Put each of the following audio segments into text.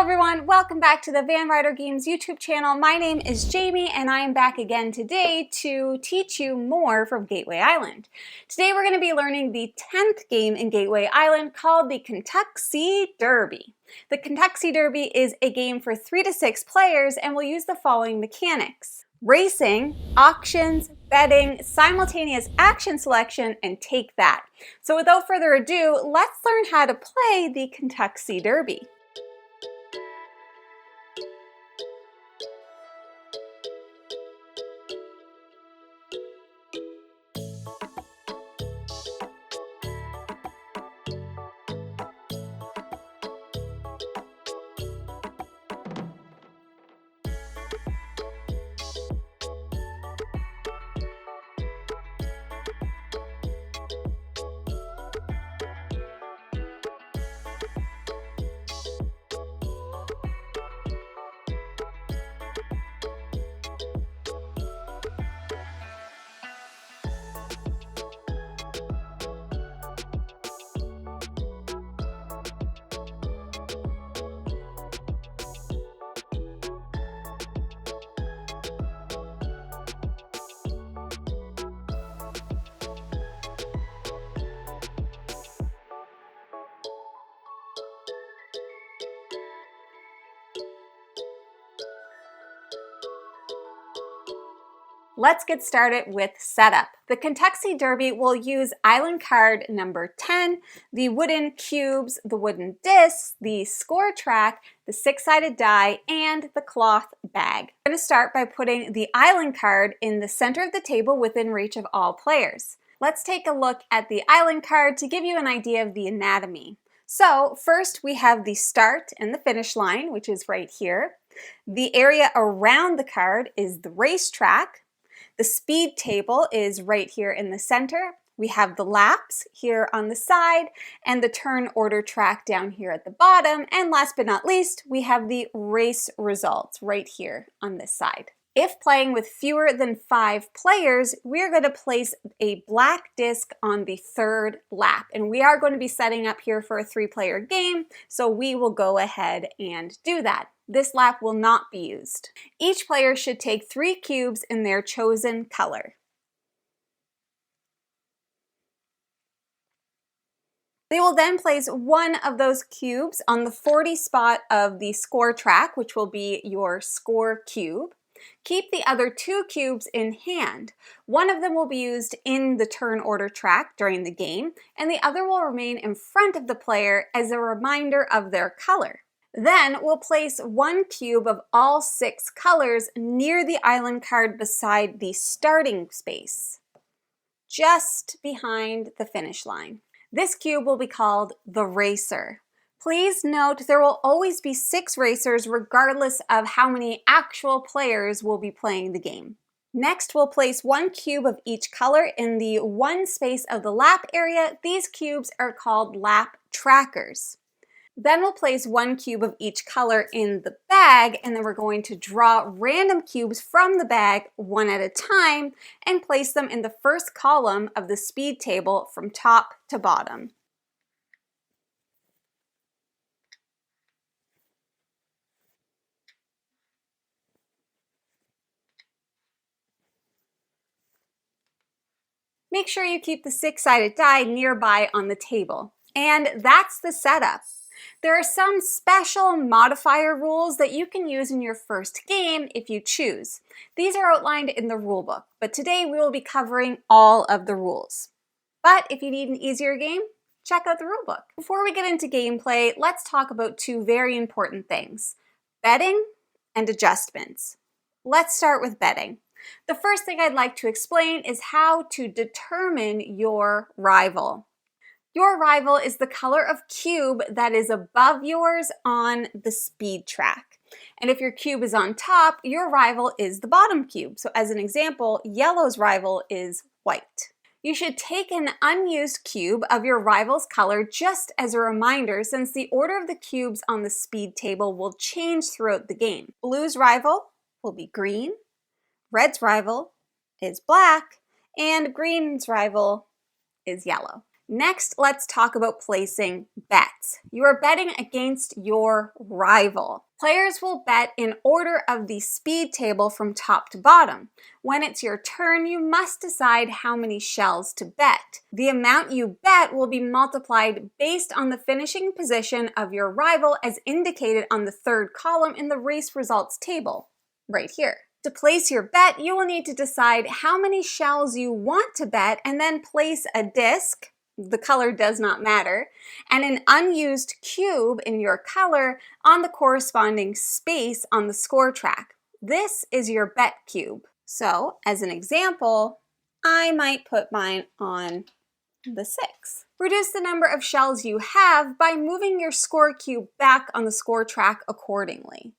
everyone, welcome back to the Ryder Games YouTube channel. My name is Jamie and I am back again today to teach you more from Gateway Island. Today we're going to be learning the 10th game in Gateway Island called the Kentucksea Derby. The Kentucksea Derby is a game for 3 to 6 players and will use the following mechanics: racing, auctions, betting, simultaneous action selection, and take that. So without further ado, let's learn how to play the Kentucksea Derby. Let's get started with setup. The Kentucksea Derby will use island card number 10, the wooden cubes, the wooden discs, the score track, the 6-sided die, and the cloth bag. We're going to start by putting the island card in the center of the table within reach of all players. Let's take a look at the island card to give you an idea of the anatomy. So first we have the start and the finish line, which is right here. The area around the card is the racetrack. The speed table is right here in the center. We have the laps here on the side and the turn order track down here at the bottom. And last but not least, we have the race results right here on this side. If playing with fewer than 5 players, we're going to place a black disc on the 3rd lap. And we are going to be setting up here for a 3-player game, so we will go ahead and do that. This lap will not be used. Each player should take 3 cubes in their chosen color. They will then place one of those cubes on the 40 spot of the score track, which will be your score cube. Keep the other 2 cubes in hand. One of them will be used in the turn order track during the game, and the other will remain in front of the player as a reminder of their color. Then we'll place 1 cube of all 6 colors near the island card beside the starting space, just behind the finish line. This cube will be called the racer. Please note there will always be 6 racers regardless of how many actual players will be playing the game. Next, we'll place 1 cube of each color in the 1 space of the lap area. These cubes are called lap trackers. Then we'll place 1 cube of each color in the bag, and then we're going to draw random cubes from the bag one at a time and place them in the first column of the speed table from top to bottom. Make sure you keep the 6-sided die nearby on the table. And that's the setup. There are some special modifier rules that you can use in your first game if you choose. These are outlined in the rulebook, but today we will be covering all of the rules. But if you need an easier game, check out the rulebook. Before we get into gameplay, let's talk about 2 very important things: betting and adjustments. Let's start with betting. The first thing I'd like to explain is how to determine your rival. Your rival is the color of cube that is above yours on the speed track. And if your cube is on top, your rival is the bottom cube. So as an example, yellow's rival is white. You should take an unused cube of your rival's color just as a reminder, since the order of the cubes on the speed table will change throughout the game. Blue's rival will be green, red's rival is black, and green's rival is yellow. Next, let's talk about placing bets. You are betting against your rival. Players will bet in order of the speed table from top to bottom. When it's your turn, you must decide how many shells to bet. The amount you bet will be multiplied based on the finishing position of your rival as indicated on the third column in the race results table, right here. To place your bet, you will need to decide how many shells you want to bet and then place a disc, the color does not matter, and an unused cube in your color on the corresponding space on the score track. This is your bet cube. So, as an example, I might put mine on the 6. Reduce the number of shells you have by moving your score cube back on the score track accordingly.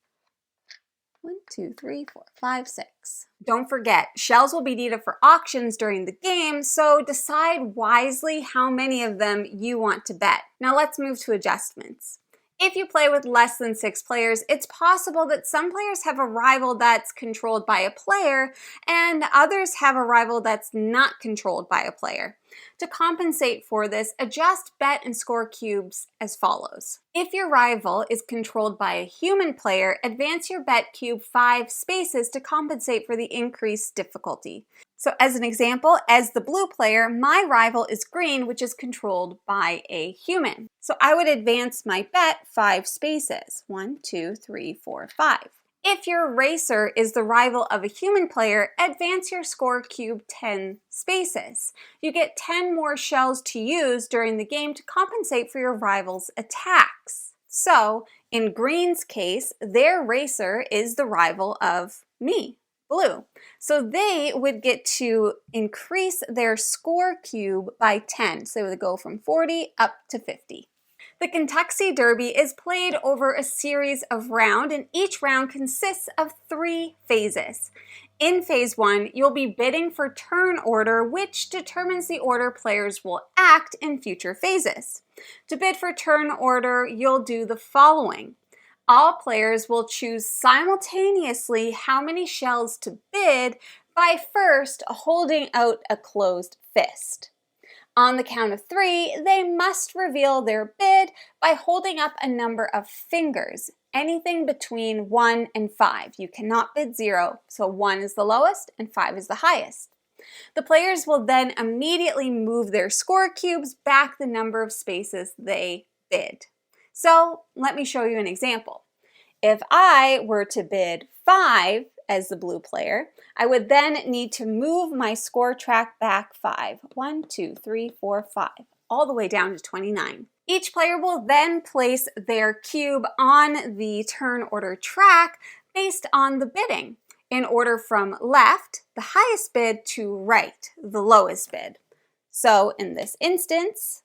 1, 2, 3, 4, 5, 6. Don't forget, shells will be needed for auctions during the game, so decide wisely how many of them you want to bet. Now let's move to adjustments. If you play with less than 6 players, it's possible that some players have a rival that's controlled by a player and others have a rival that's not controlled by a player. To compensate for this, adjust bet and score cubes as follows. If your rival is controlled by a human player, advance your bet cube 5 spaces to compensate for the increased difficulty. So as an example, as the blue player, my rival is green, which is controlled by a human. So I would advance my bet 5 spaces. 1, 2, 3, 4, 5. If your racer is the rival of a human player, advance your score cube 10 spaces. You get 10 more shells to use during the game to compensate for your rival's attacks. So, in green's case, their racer is the rival of me, blue. So they would get to increase their score cube by 10. So they would go from 40 up to 50. The Kentucksea Derby is played over a series of rounds, and each round consists of 3 phases. In phase 1, you'll be bidding for turn order, which determines the order players will act in future phases. To bid for turn order, you'll do the following. All players will choose simultaneously how many shells to bid by first holding out a closed fist. On the count of 3, they must reveal their bid by holding up a number of fingers, anything between 1 and 5. You cannot bid 0, so 1 is the lowest and 5 is the highest. The players will then immediately move their score cubes back the number of spaces they bid. So let me show you an example. If I were to bid 5 as the blue player, I would then need to move my score track back 5. 1, 2, 3, 4, 5, all the way down to 29. Each player will then place their cube on the turn order track based on the bidding, in order from left, the highest bid, to right, the lowest bid. So in this instance,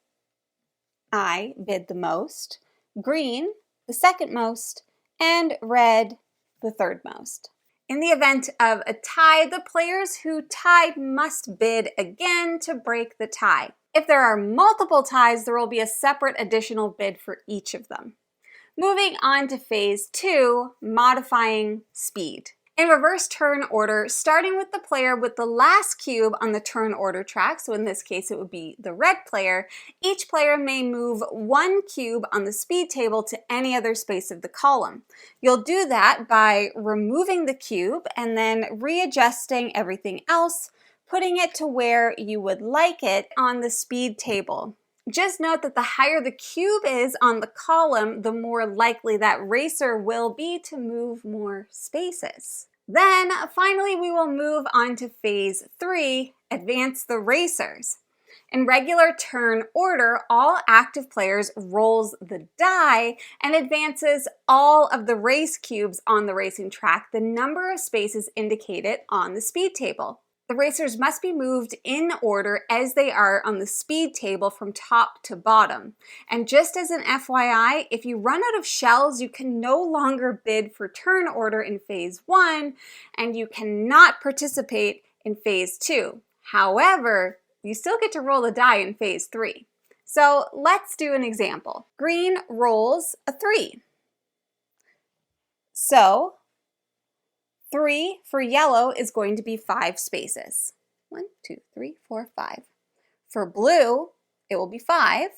I bid the most, green the second most, and red the third most. In the event of a tie, the players who tied must bid again to break the tie. If there are multiple ties, there will be a separate additional bid for each of them. Moving on to phase 2, modifying speed. In reverse turn order, starting with the player with the last cube on the turn order track, so in this case it would be the red player, each player may move 1 cube on the speed table to any other space of the column. You'll do that by removing the cube and then readjusting everything else, putting it to where you would like it on the speed table. Just note that the higher the cube is on the column, the more likely that racer will be to move more spaces. Then, finally, we will move on to phase 3, advance the racers. In regular turn order, all active players rolls the die and advances all of the race cubes on the racing track, the number of spaces indicated on the speed table. The racers must be moved in order as they are on the speed table from top to bottom. And just as an FYI, if you run out of shells, you can no longer bid for turn order in phase 1, and you cannot participate in phase 2. However, you still get to roll a die in phase 3. So let's do an example. Green rolls a 3. So 3 for yellow is going to be 5 spaces. 1, 2, 3, 4, 5. For blue, it will be 5.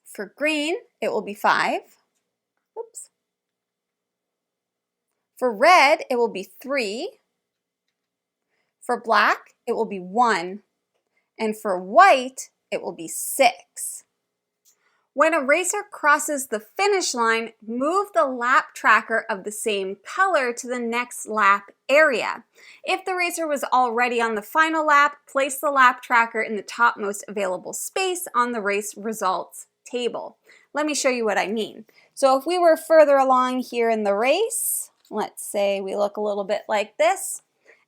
For green, it will be 5. Oops. For red, it will be 3. For black, it will be 1. And for white, it will be 6. When a racer crosses the finish line, move the lap tracker of the same color to the next lap area. If the racer was already on the final lap, place the lap tracker in the topmost available space on the race results table. Let me show you what I mean. So if we were further along here in the race, let's say we look a little bit like this,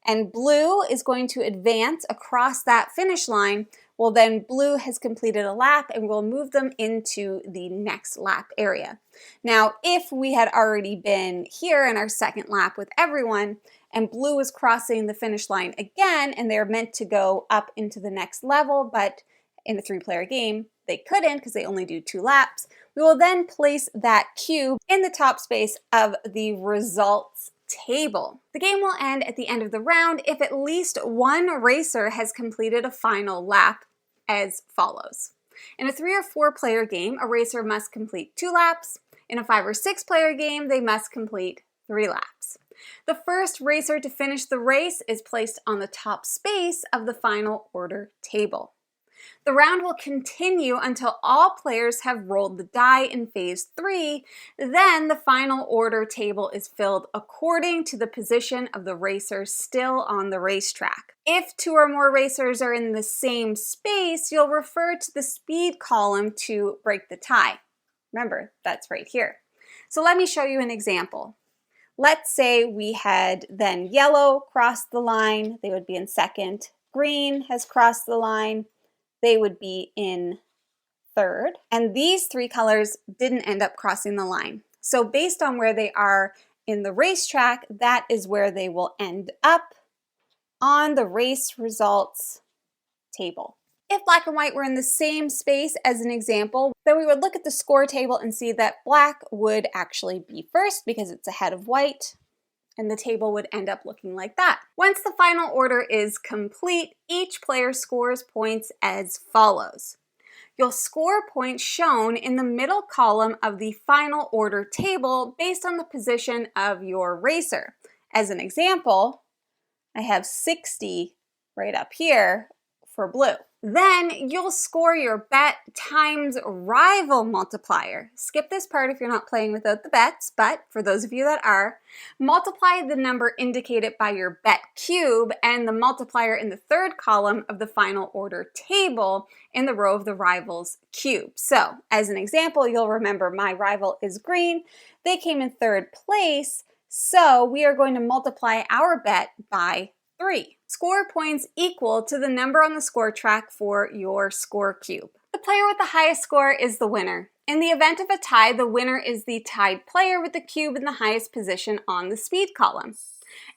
and blue is going to advance across that finish line, well then blue has completed a lap and we'll move them into the next lap area. Now if we had already been here in our second lap with everyone and blue was crossing the finish line again and they're meant to go up into the next level, but in a 3-player game they couldn't because they only do 2 laps, we will then place that cube in the top space of the results table. The game will end at the end of the round if at least one racer has completed a final lap as follows. In a 3 or 4-player game, a racer must complete 2 laps. In a 5 or 6-player game, they must complete 3 laps. The first racer to finish the race is placed on the top space of the final order table. The round will continue until all players have rolled the die in phase 3. Then the final order table is filled according to the position of the racers still on the racetrack. If 2 or more racers are in the same space, you'll refer to the speed column to break the tie. Remember, that's right here. So let me show you an example. Let's say we had then yellow cross the line, they would be in second. Green has crossed the line, they would be in third. And these 3 colors didn't end up crossing the line. So based on where they are in the racetrack, that is where they will end up on the race results table. If black and white were in the same space as an example, then we would look at the score table and see that black would actually be first because it's ahead of white, and the table would end up looking like that. Once the final order is complete, each player scores points as follows. You'll score points shown in the middle column of the final order table based on the position of your racer. As an example, I have 60 right up here for blue. Then you'll score your bet times rival multiplier. Skip this part if you're not playing without the bets, but for those of you that are, multiply the number indicated by your bet cube and the multiplier in the 3rd column of the final order table in the row of the rival's cube. So as an example, you'll remember my rival is green. They came in 3rd place, so we are going to multiply our bet by 3. Score points equal to the number on the score track for your score cube. The player with the highest score is the winner. In the event of a tie, the winner is the tied player with the cube in the highest position on the speed column.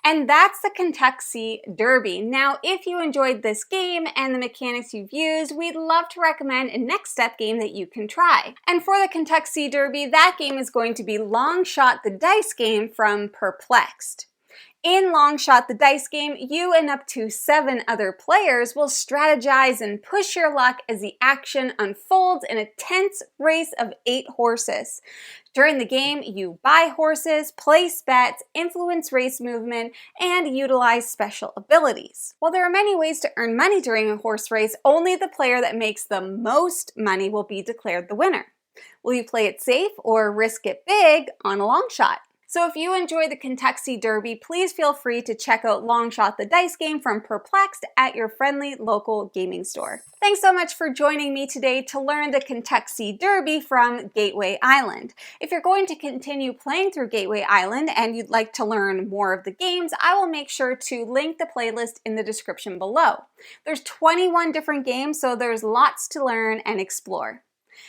And that's the Kentucksea Derby. Now, if you enjoyed this game and the mechanics you've used, we'd love to recommend a next step game that you can try. And for the Kentucksea Derby, that game is going to be Long Shot the Dice game from Perplexed. In Long Shot the Dice game, you and up to 7 other players will strategize and push your luck as the action unfolds in a tense race of 8 horses. During the game, you buy horses, place bets, influence race movement, and utilize special abilities. While there are many ways to earn money during a horse race, only the player that makes the most money will be declared the winner. Will you play it safe or risk it big on a long shot? So if you enjoy the Kentucksea Derby, please feel free to check out Long Shot the Dice game from Perplexed at your friendly local gaming store. Thanks so much for joining me today to learn the Kentucksea Derby from Gateway Island. If you're going to continue playing through Gateway Island and you'd like to learn more of the games, I will make sure to link the playlist in the description below. There's 21 different games, so there's lots to learn and explore.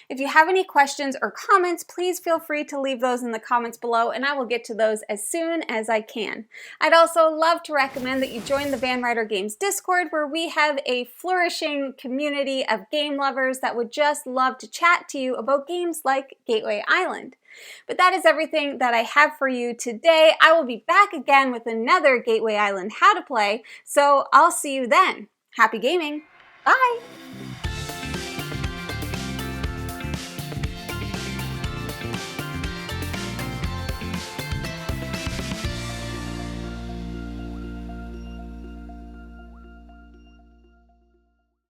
If you have any questions or comments, please feel free to leave those in the comments below and I will get to those as soon as I can. I'd also love to recommend that you join the Van Ryder Games Discord, where we have a flourishing community of game lovers that would just love to chat to you about games like Gateway Island. But that is everything that I have for you today. I will be back again with another Gateway Island How to Play, so I'll see you then. Happy gaming! Bye!